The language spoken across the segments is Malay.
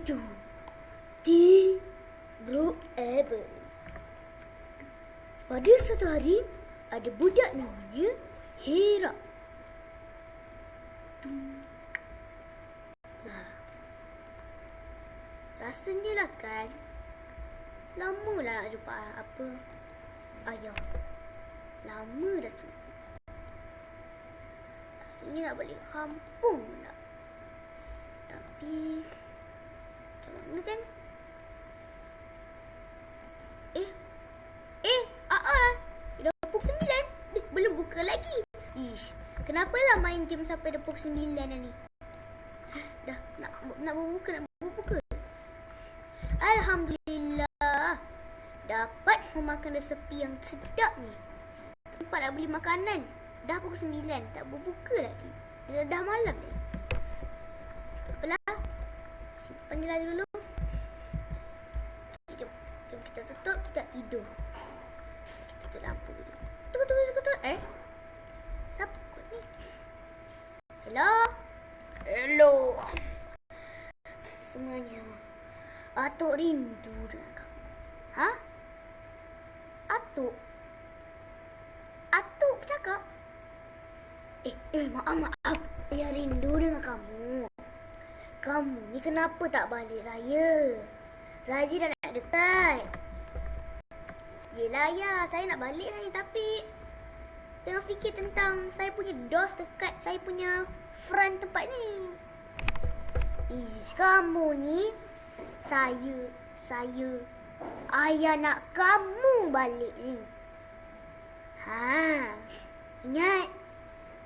itu T-Bro Abel. Pada suatu hari, ada budak namanya Hera. Rasanya lah kan, lama lah nak jumpa ayah. Lama dah tu. Rasanya nak balik kampung lah. Tapi macam mana kan? Dah pukul 9. Belum buka lagi. Kenapa lah main game sampai dah pukul 9 dah ni? Dah nak berbuka. Alhamdulillah, dapat memakan resepi yang sedap ni. Tempat nak beli makanan. Dah pukul 9, tak berbuka lagi. Dah malam ni. Tak apalah, simpan je lah dulu. Jom kita tutup, kita tidur. Kita tutup lampu dulu. Tutup. Siapa kot ni? Hello semuanya. Atuk rindu dengan kamu. Ha? Atuk bercakap? Maaf. Saya rindu dengan kamu. Kamu ni kenapa tak balik raya? Raya dah nak dekat. Yelah ya, saya nak balik lah ni, tapi tengah fikir tentang saya punya dos dekat saya punya front tempat ni. Kamu ni, ayah nak kamu balik ni. Ingat,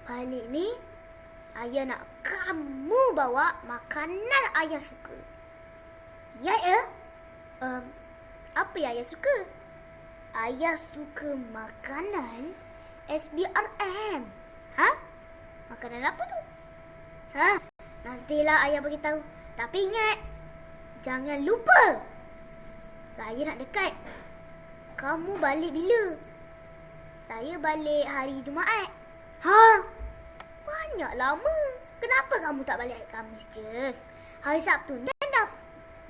balik ni ayah nak kamu bawa makanan ayah suka. Ingat ya? Apa yang ayah suka? Ayah suka makanan SBRM. Makanan apa tu? Nantilah ayah beritahu. Tapi ingat, jangan lupa, raya nak dekat. Kamu balik bila? Saya balik hari Jumaat. Banyak lama. Kenapa kamu tak balik hari Khamis je? Hari Sabtu ni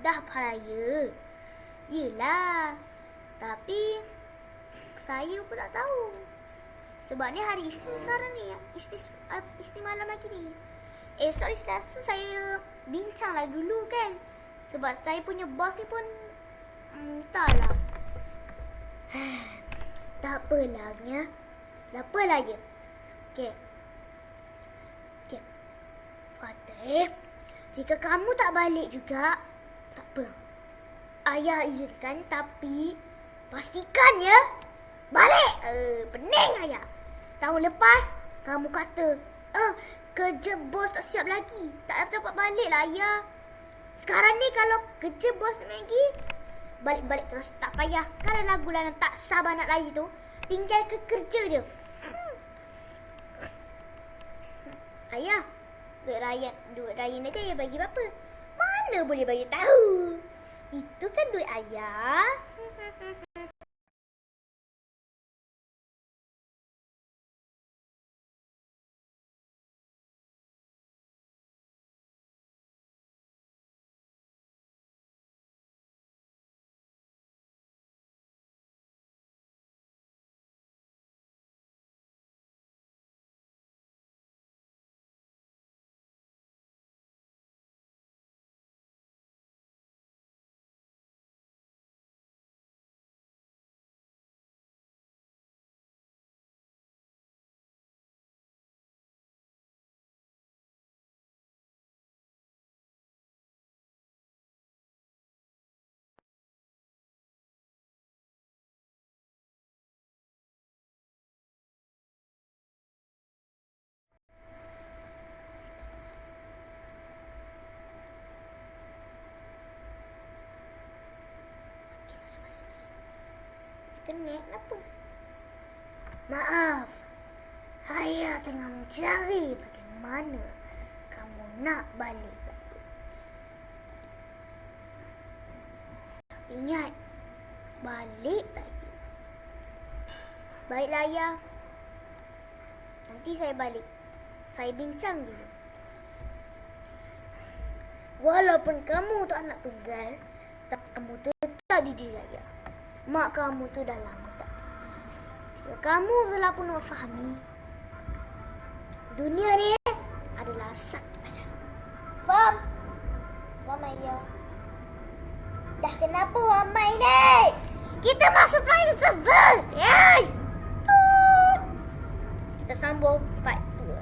dah raya. Yelah, tapi saya pun tak tahu. Sebab ni hari Isnin sekarang ni. Isnin malam lagi ni. Sorry, Selasa saya bincang lah dulu kan. Sebab saya punya bos ni pun entahlah. Tak apalah ya. Apalah je. Okay. Fatih, jika kamu tak balik juga, tak apa. Ayah izinkan, tapi pastikan ya balik. Pening ayah. Tahun lepas kamu kata kerja bos tak siap lagi, tak dapat balik lah ayah. Sekarang ni kalau kerja bos lagi, balik terus, tak payah. Kalau lagu yang tak sabar nak raya tu, tinggal ke kerja je. Ayah, duit raya ni kan ayah bagi berapa? Mana boleh bagi tahu? Itu kan duit ayah. Kenapa? Kenapa? Maaf, ayah tengah mencari bagaimana kamu nak balik. Ingat, balik lagi. Baiklah ayah, nanti saya balik. Saya bincang dulu. Walaupun kamu tu anak tunggal, tapi kamu tetap didik raya. Mak kamu tu dah lama tak. Jika kamu telah pun memfahami, dunia ni adalah satu saja. Faham? Faham, ayah? Dah kenapa ramai ni? Kita masuk private server. Yay! Tut. Kita sambung part 2.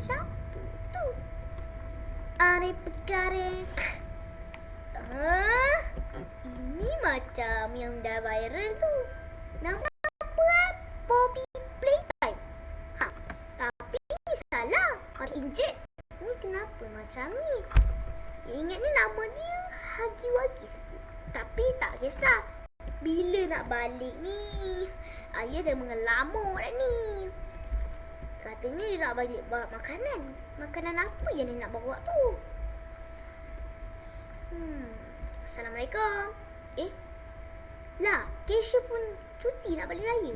Siapa tu? Are perkara. Ini macam yang dah viral tu. Nama apa? Poppy Playtime. Tapi ni salah. Orang injet. Ni kenapa macam ni? Ingat ni nama dia Hagi-Wagi. Tapi tak kisah. Bila nak balik ni? Ayah dah mengelamuk dah ni. Katanya dia nak balik bawa makanan. Makanan apa yang dia nak bawa tu? Assalamualaikum. Lah, Kesha pun cuti nak balik raya.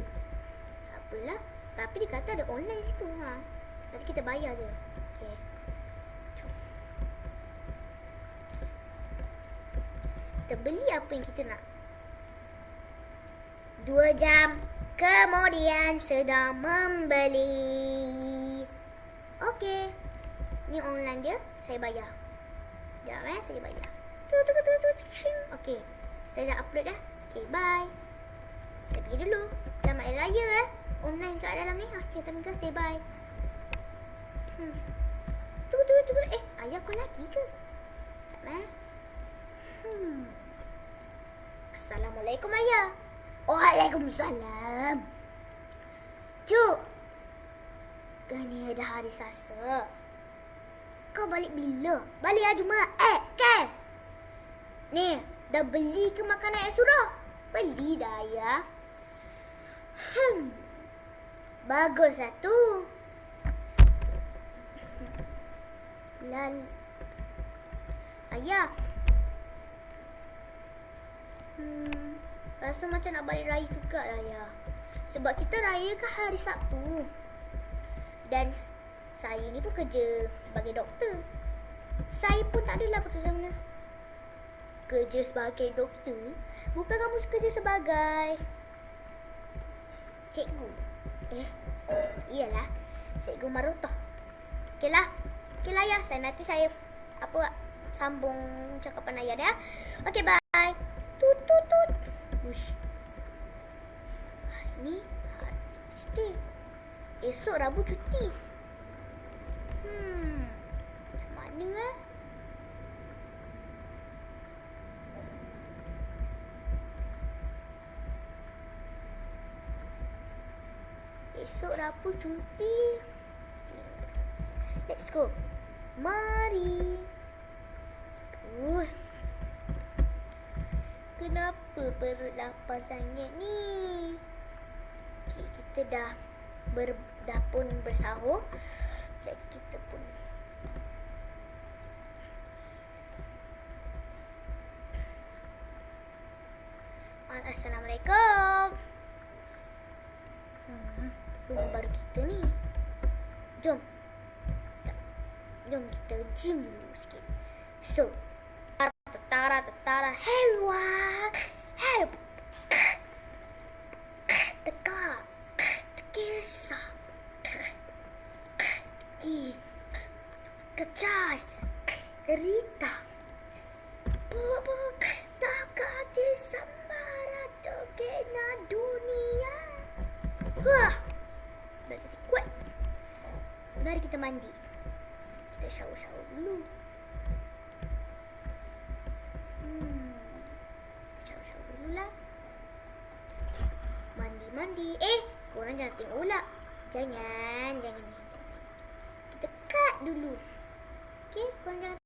Tak apalah. Tapi dia kata ada online situ. Nanti kita bayar je. Okay. Kita beli apa yang kita nak. 2 jam kemudian sedang membeli. Okey. Ni online dia. Saya bayar. Sekejap saya bayar. Okey. Saya dah upload dah. Okey, bye. Saya pergi dulu. Selamat Hari Raya Online kat dalam ni. Okey, terima kasih. Bye. Tunggu. Ayah call lagi ke? Tak. Assalamualaikum, ayah. Waalaikumsalam. Cuk. Ni dah hari Selasa. Kau balik bila? Balik hari Jumaat. Kan? Ni, dah beli ke makanan yang sudah? Beli dah, ayah. Bagus lah tu. Ayah. Rasa macam nak balik raya juga lah, ayah. Sebab kita raya ke hari Sabtu. Dan saya ni pun kerja sebagai doktor. Saya pun tak adalah kerja sebagai doktor. Bukan kamu kerja sebagai cikgu. Iyalah, Cikgu Marutoh. Okeylah ayah. Nanti saya sambung cakapan ayah dah. Okey, bye. Tut. Ush. Hari ni hari Tuesday. Esok Rabu cuti. Mana esok Rabu cuti. Let's go. Mari. Kenapa perut lapar sangat ni? Okay, kita dah pun bersahur. Jadi kita pun Assalamualaikum. Rumah baru kita ni. Jom kita gym dulu sikit. So, Tara. Hey. Tekak. Tekesah. Kecas. Rita. Tak ada sambara togena dunia. Dah jadi kuat. Mari kita mandi. Kita shower dulu. Shower dulu lah. Mandi. Korang jangan tengok pula. Jangan. Kita cut dulu. Okay, korang jangan